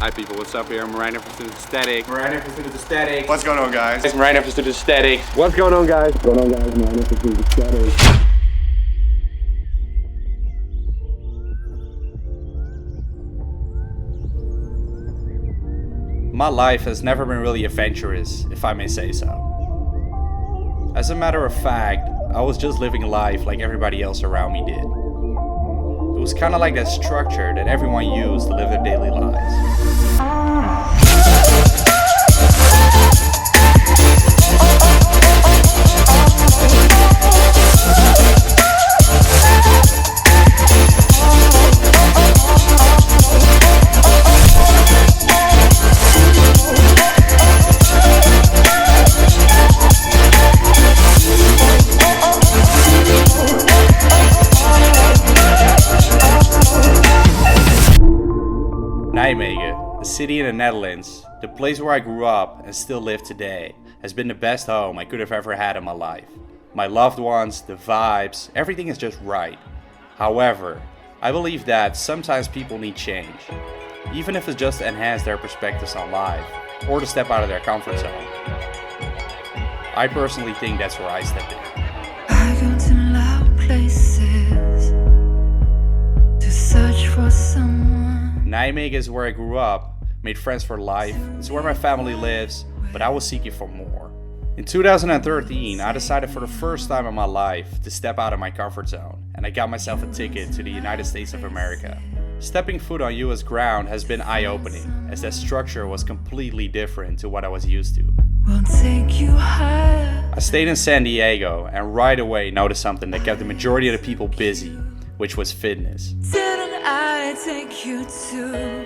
Hi people, what's up here? I'm Ryan for Student Aesthetics. Ryan for Student Aesthetics. What's going on, guys? I'm Ryan for Student Aesthetics. What's going on, guys? What's going on, guys? Ryan for Student Aesthetics. My life has never been really adventurous, if I may say so. As a matter of fact, I was just living life like everybody else around me did. It was kind of like that structure that everyone used to live their daily lives. Nijmegen, a city in the Netherlands, the place where I grew up and still live today, has been the best home I could have ever had in my life. My loved ones, the vibes, everything is just right. However, I believe that sometimes people need change, even if it's just to enhance their perspectives on life, or to step out of their comfort zone. I personally think that's where I stepped in. I go to loud places to search for someone. Nijmegen is where I grew up, made friends for life, it's where my family lives, but I was seeking for more. In 2013, I decided for the first time in my life to step out of my comfort zone, and I got myself a ticket to the United States of America. Stepping foot on US ground has been eye-opening, as that structure was completely different to what I was used to. We'll take you higher. I stayed in San Diego and right away noticed something that kept the majority of the people busy, which was fitness. Didn't I take you to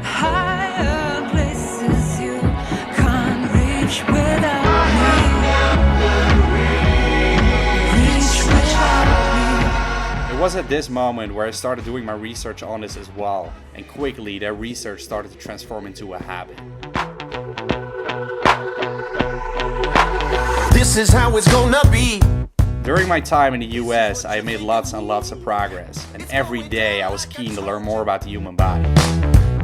higher places you can't reach without me? Reach without me. It was at this moment where I started doing my research on this as well, and quickly that research started to transform into a habit. This is how it's gonna be. During my time in the US, I made lots and lots of progress, and every day I was keen to learn more about the human body.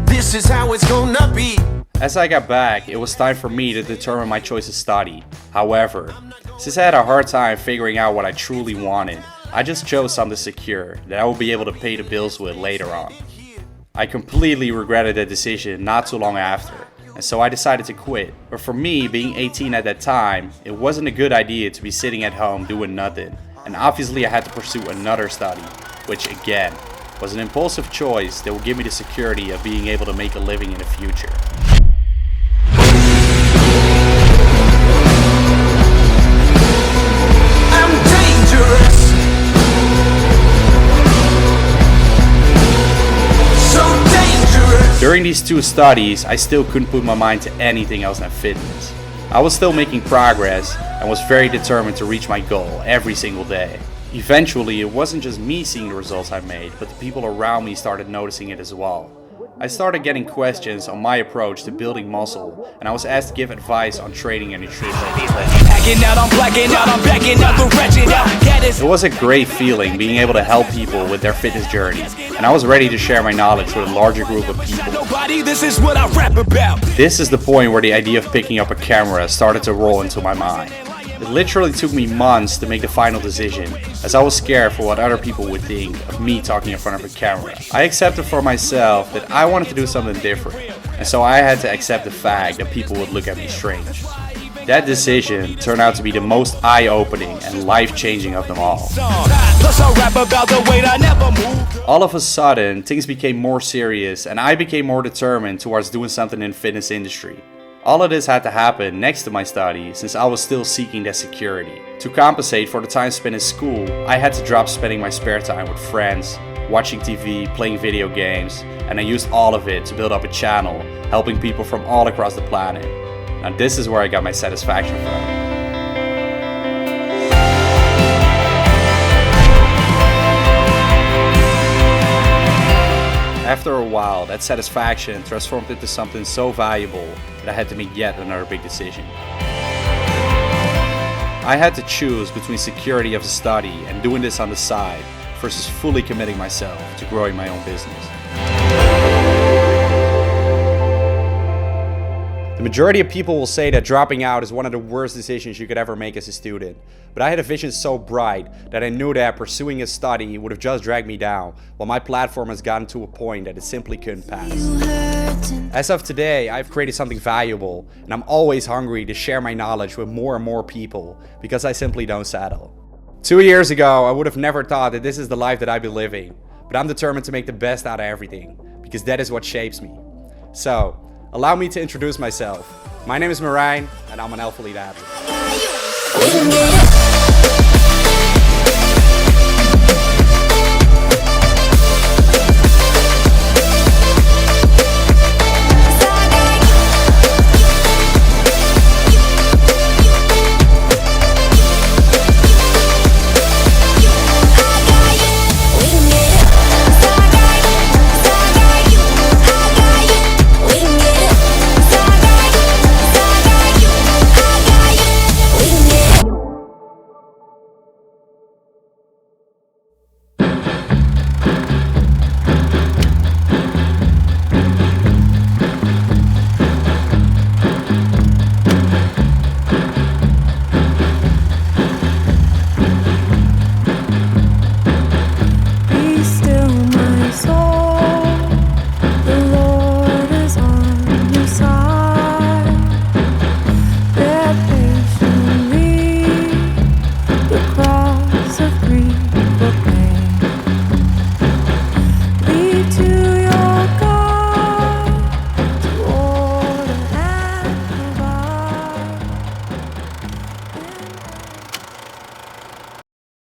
This is how it's gonna be. As I got back, it was time for me to determine my choice of study. However, since I had a hard time figuring out what I truly wanted, I just chose something secure that I would be able to pay the bills with later on. I completely regretted that decision not too long after, and so I decided to quit. But for me, being 18 at that time, it wasn't a good idea to be sitting at home doing nothing, and obviously I had to pursue another study, which again, was an impulsive choice that would give me the security of being able to make a living in the future. I'm dangerous. So dangerous. During these two studies, I still couldn't put my mind to anything else than fitness. I was still making progress and was very determined to reach my goal every single day. Eventually, it wasn't just me seeing the results I made, but the people around me started noticing it as well. I started getgetting questions on my approach to building muscle, and I was asked to give advice on training and nutrition. It was a great feeling being able to help people with their fitness journey, and I was ready to share my knowledge with a larger group of people. This is what I rap about. This is the point where the idea of picking up a camera started to roll into my mind. It literally took me months to make the final decision, as I was scared for what other people would think of me talking in front of a camera. I accepted for myself that I wanted to do something different, and so I had to accept the fact that people would look at me strange. That decision turned out to be the most eye-opening and life-changing of them all. All of a sudden, things became more serious, and I became more determined towards doing something in the fitness industry. All of this had to happen next to my study, since I was still seeking that security. To compensate for the time spent in school, I had to drop spending my spare time with friends, watching TV, playing video games, and I used all of it to build up a channel, helping people from all across the planet. Now this is where I got my satisfaction from. After a while, that satisfaction transformed into something so valuable that I had to make yet another big decision. I had to choose between security of the study and doing this on the side versus fully committing myself to growing my own business. The majority of people will say that dropping out is one of the worst decisions you could ever make as a student. But I had a vision so bright that I knew that pursuing a study would have just dragged me down, while my platform has gotten to a point that it simply couldn't pass. As of today, I've created something valuable, and I'm always hungry to share my knowledge with more and more people, because I simply don't settle. 2 years ago, I would have never thought that this is the life that I'd be living, but I'm determined to make the best out of everything, because that is what shapes me. So, allow me to introduce myself. My name is Marijn, and I'm an Alphalete athlete.